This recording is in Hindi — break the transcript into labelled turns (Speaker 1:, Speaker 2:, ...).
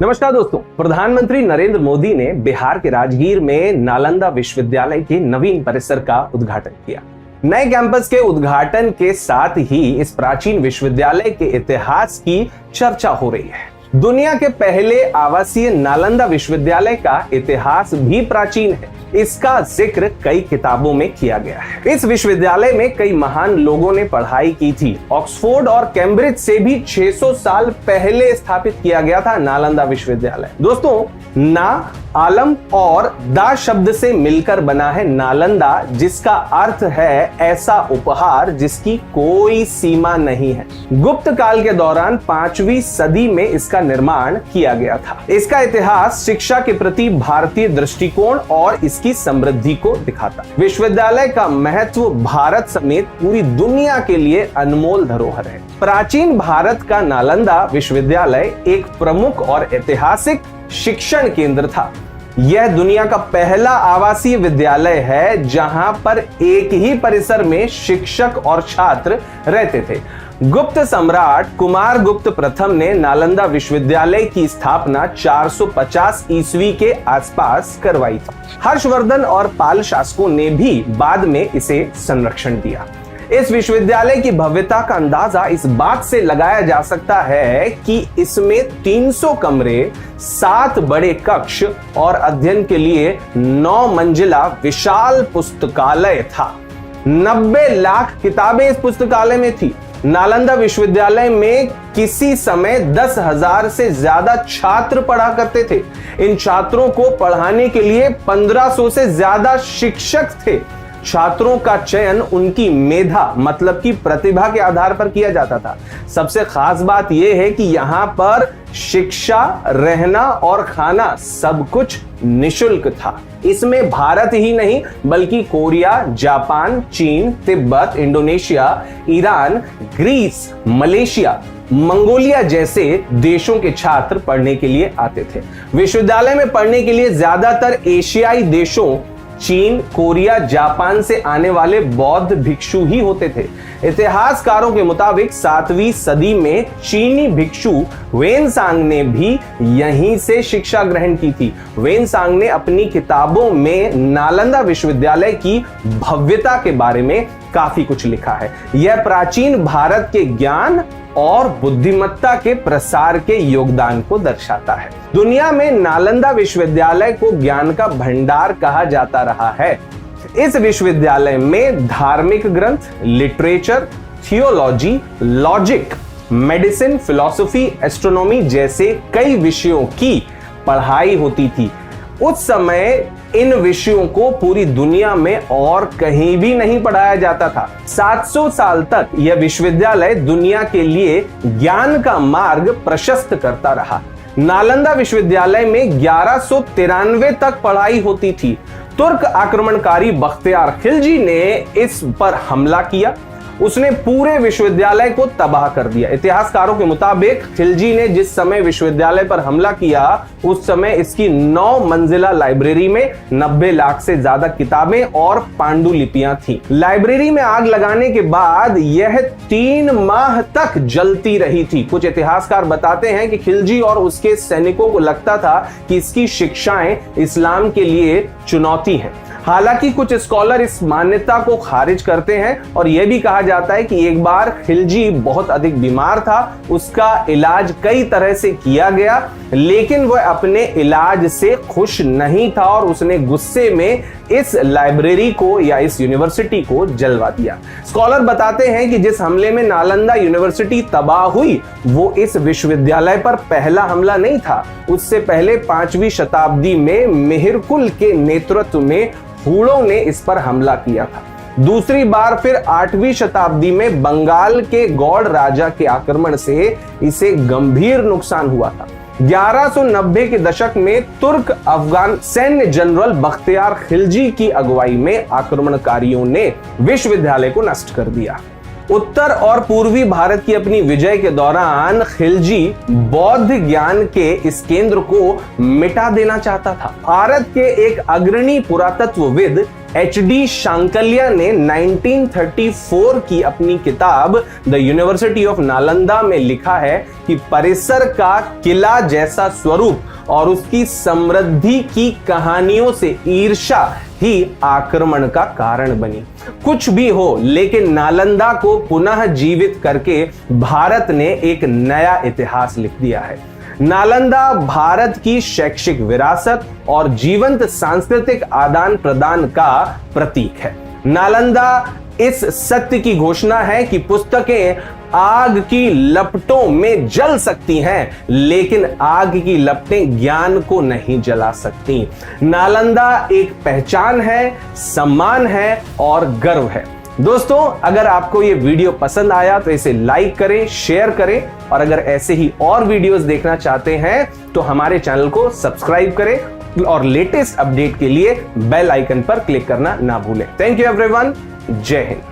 Speaker 1: नमस्कार दोस्तों, प्रधानमंत्री नरेंद्र मोदी ने बिहार के राजगीर में नालंदा विश्वविद्यालय के नवीन परिसर का उद्घाटन किया। नए कैंपस के उद्घाटन के साथ ही इस प्राचीन विश्वविद्यालय के इतिहास की चर्चा हो रही है। दुनिया के पहले आवासीय नालंदा विश्वविद्यालय का इतिहास भी प्राचीन है। इसका जिक्र कई किताबों में किया गया है। इस विश्वविद्यालय में कई महान लोगों ने पढ़ाई की थी। ऑक्सफोर्ड और कैम्ब्रिज से भी 600 साल पहले स्थापित किया गया था नालंदा विश्वविद्यालय। दोस्तों, ना आलम और दा शब्द से मिलकर बना है नालंदा, जिसका अर्थ है ऐसा उपहार जिसकी कोई सीमा नहीं है। गुप्त काल के दौरान 5वीं सदी में इसका निर्माण किया गया था। इसका इतिहास शिक्षा के प्रति भारतीय दृष्टिकोण और इसकी समृद्धि को दिखाता है। विश्वविद्यालय का महत्व भारत समेत पूरी दुनिया के लिए अनमोल धरोहर है। प्राचीन भारत का नालंदा विश्वविद्यालय एक प्रमुख और ऐतिहासिक शिक्षण केंद्र था। यह दुनिया का पहला आवासीय विद्यालय है जहां पर एक ही परिसर में शिक्षक और छात्र रहते थे। गुप्त सम्राट कुमार गुप्त प्रथम ने नालंदा विश्वविद्यालय की स्थापना 450 ईस्वी के आसपास करवाई थी। हर्षवर्धन और पाल शासकों ने भी बाद में इसे संरक्षण दिया। इस विश्वविद्यालय की भव्यता का अंदाजा इस बात से लगाया जा सकता है कि इसमें 300 कमरे, 7 बड़े कक्ष और अध्ययन के लिए 9 मंजिला विशाल पुस्तकालय था। 90 लाख किताबें इस पुस्तकालय में थी। नालंदा विश्वविद्यालय में किसी समय 10,000 से ज्यादा छात्र पढ़ा करते थे। इन छात्रों को पढ़ाने के लिए 1500 से ज्यादा शिक्षक थे। छात्रों का चयन उनकी मेधा मतलब की प्रतिभा के आधार पर किया जाता था। सबसे खास बात यह है कि यहां पर शिक्षा, रहना और खाना सब कुछ निशुल्क था। इसमें भारत ही नहीं बल्कि कोरिया, जापान, चीन, Tibet, Indonesia, Iran, Greece, Malaysia, Mongolia जैसे देशों के छात्र पढ़ने के लिए आते थे। विश्वविद्यालय में पढ़ने के लिए ज्यादातर एशियाई देशों चीन, कोरिया, जापान से आने वाले बौद्ध भिक्षु ही होते थे। इतिहासकारों के मुताबिक 7वीं सदी में चीनी भिक्षु वेनसांग ने भी यहीं से शिक्षा ग्रहण की थी। वेनसांग ने अपनी किताबों में नालंदा विश्वविद्यालय की भव्यता के बारे में काफी कुछ लिखा है। यह प्राचीन भारत के ज्ञान और बुद्धिमत्ता के प्रसार के योगदान को दर्शाता है। दुनिया में नालंदा विश्वविद्यालय को ज्ञान का भंडार कहा जाता रहा है। इस विश्वविद्यालय में धार्मिक ग्रंथ, literature, theology, logic, medicine, philosophy, astronomy जैसे कई विषयों की पढ़ाई होती थी। उस समय इन विषयों को पूरी दुनिया में और कहीं भी नहीं पढ़ाया जाता था। 700 साल तक यह विश्वविद्यालय दुनिया के लिए ज्ञान का मार्ग प्रशस्त करता रहा। नालंदा विश्वविद्यालय में 1193 तक पढ़ाई होती थी। तुर्क आक्रमणकारी बख्तियार खिलजी ने इस पर हमला किया। उसने पूरे विश्वविद्यालय को तबाह कर दिया। इतिहासकारों के मुताबिक खिलजी ने जिस समय विश्वविद्यालय पर हमला किया उस समय इसकी 9 मंजिला लाइब्रेरी में 90 लाख से ज्यादा किताबें और पांडुलिपियां थीं। लाइब्रेरी में आग लगाने के बाद यह 3 माह तक जलती रही थी। कुछ इतिहासकार बताते हैं कि खिलजी और उसके सैनिकों को लगता था कि इसकी शिक्षाएं इस्लाम के लिए चुनौती हैं। हालांकि कुछ स्कॉलर इस मान्यता को खारिज करते हैं और यह भी कहा जाता है कि एक बार खिलजी बहुत अधिक बीमार था, उसका इलाज कई तरह से किया गया, लेकिन वह अपने इलाज से खुश नहीं था और उसने गुस्से में इस लाइब्रेरी को या इस यूनिवर्सिटी को जलवा दिया। स्कॉलर बताते हैं कि जिस हमले में नालंदा यूनिवर्सिटी तबाह हुई वो इस विश्वविद्यालय पर पहला हमला नहीं था। उससे पहले 5वीं शताब्दी में मेहरकुल के नेतृत्व में हूणों ने इस पर हमला किया था। दूसरी बार फिर 8वीं शताब्दी में बंगाल के गौड़ राजा के आक्रमण से इसे गंभीर नुकसान हुआ था। 1190 के दशक में तुर्क अफगान सैन्य जनरल बख्तियार खिलजी की अगुवाई में आक्रमणकारियों ने विश्वविद्यालय को नष्ट कर दिया। उत्तर और पूर्वी भारत की अपनी विजय के दौरान खिलजी बौद्ध ज्ञान के इस केंद्र को मिटा देना चाहता था। भारत के एक अग्रणी पुरातत्वविद HD शांकल्या ने 1934 की अपनी किताब द यूनिवर्सिटी ऑफ नालंदा में लिखा है कि परिसर का किला जैसा स्वरूप और उसकी समृद्धि की कहानियों से ईर्ष्या ही आक्रमण का कारण बनी। कुछ भी हो, लेकिन नालंदा को पुनः जीवित करके भारत ने एक नया इतिहास लिख दिया है। नालंदा भारत की शैक्षिक विरासत और जीवंत सांस्कृतिक आदान प्रदान का प्रतीक है। नालंदा इस सत्य की घोषणा है कि पुस्तकें आग की लपटों में जल सकती हैं, लेकिन आग की लपटें ज्ञान को नहीं जला सकती। नालंदा एक पहचान है, सम्मान है और गर्व है। दोस्तों, अगर आपको ये वीडियो पसंद आया तो इसे लाइक करें, शेयर करें और अगर ऐसे ही और वीडियोस देखना चाहते हैं तो हमारे चैनल को सब्सक्राइब करें और लेटेस्ट अपडेट के लिए बेल आइकन पर क्लिक करना ना भूलें। Thank you everyone. जय हिंद।